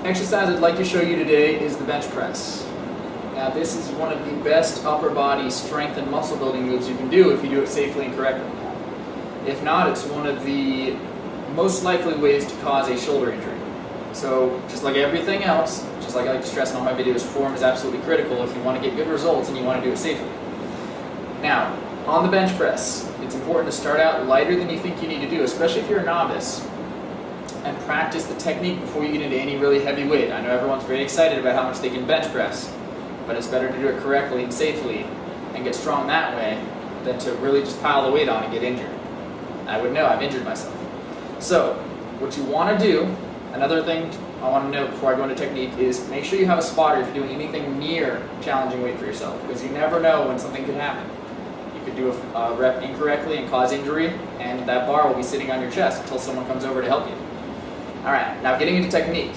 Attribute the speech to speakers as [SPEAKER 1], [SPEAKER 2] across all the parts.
[SPEAKER 1] exercise I'd like to show you today is the bench press. Now this is one of the best upper body strength and muscle building moves you can do if you do it safely and correctly. If not, it's one of the most likely ways to cause a shoulder injury. So just like everything else, just like I like to stress in all my videos, form is absolutely critical if you want to get good results and you want to do it safely. Now, on the bench press, it's important to start out lighter than you think you need to do, especially if you're a novice, and practice the technique before you get into any really heavy weight. I know everyone's very excited about how much they can bench press, but it's better to do it correctly and safely and get strong that way than to really just pile the weight on and get injured. I would know, I've injured myself. So, what you want to do, another thing I want to note before I go into technique is make sure you have a spotter if you're doing anything near challenging weight for yourself, because you never know when something could happen. You could do a rep incorrectly and cause injury, and that bar will be sitting on your chest until someone comes over to help you. Alright, now getting into technique.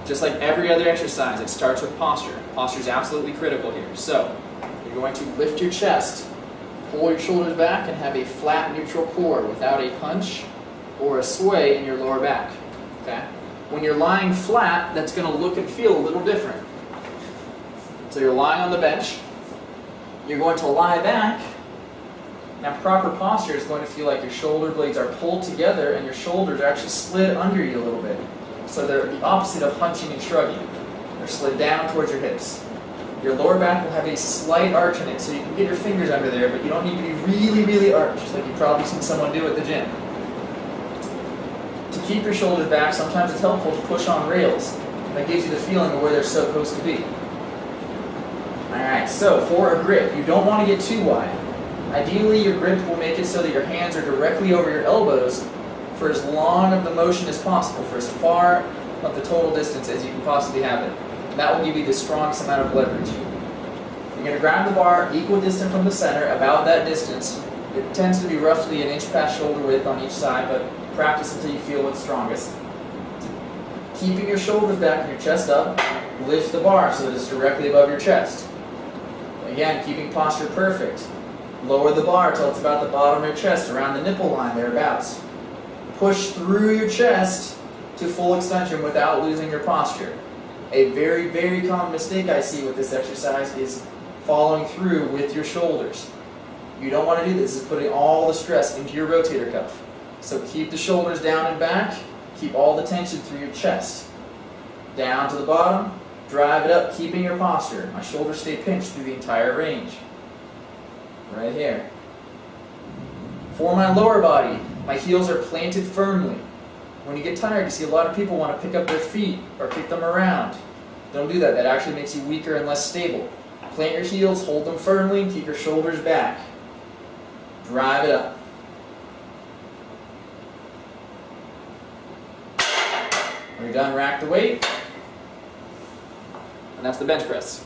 [SPEAKER 1] Just like every other exercise, it starts with posture. Posture is absolutely critical here. So, you're going to lift your chest, pull your shoulders back, and have a flat neutral core without a punch or a sway in your lower back. Okay? When you're lying flat, that's going to look and feel a little different. So you're lying on the bench, you're going to lie back. Now proper posture is going to feel like your shoulder blades are pulled together and your shoulders are actually slid under you a little bit. So they're the opposite of hunching and shrugging. They're slid down towards your hips. Your lower back will have a slight arch in it, so you can get your fingers under there, but you don't need to be really, really arched, like you've probably seen someone do at the gym. To keep your shoulders back, sometimes it's helpful to push on rails. That gives you the feeling of where they're supposed to be. Alright, so for a grip, you don't want to get too wide. Ideally, your grip will make it so that your hands are directly over your elbows for as long of the motion as possible, for as far of the total distance as you can possibly have it. And that will give you the strongest amount of leverage. You're going to grab the bar equidistant from the center, about that distance. It tends to be roughly an inch past shoulder width on each side, but practice until you feel what's strongest. Keeping your shoulders back and your chest up, lift the bar so that it's directly above your chest. Again, keeping posture perfect. Lower the bar till it's about the bottom of your chest, around the nipple line, thereabouts. Push through your chest to full extension without losing your posture. A very, very common mistake I see with this exercise is following through with your shoulders. You don't want to do this. This is putting all the stress into your rotator cuff. So keep the shoulders down and back. Keep all the tension through your chest. Down to the bottom. Drive it up, keeping your posture. My shoulders stay pinched through the entire range. Right here. For my lower body, my heels are planted firmly. When you get tired, you see a lot of people want to pick up their feet or kick them around. Don't do that. That actually makes you weaker and less stable. Plant your heels, hold them firmly, and keep your shoulders back. Drive it up. When you're done, rack the weight. And that's the bench press.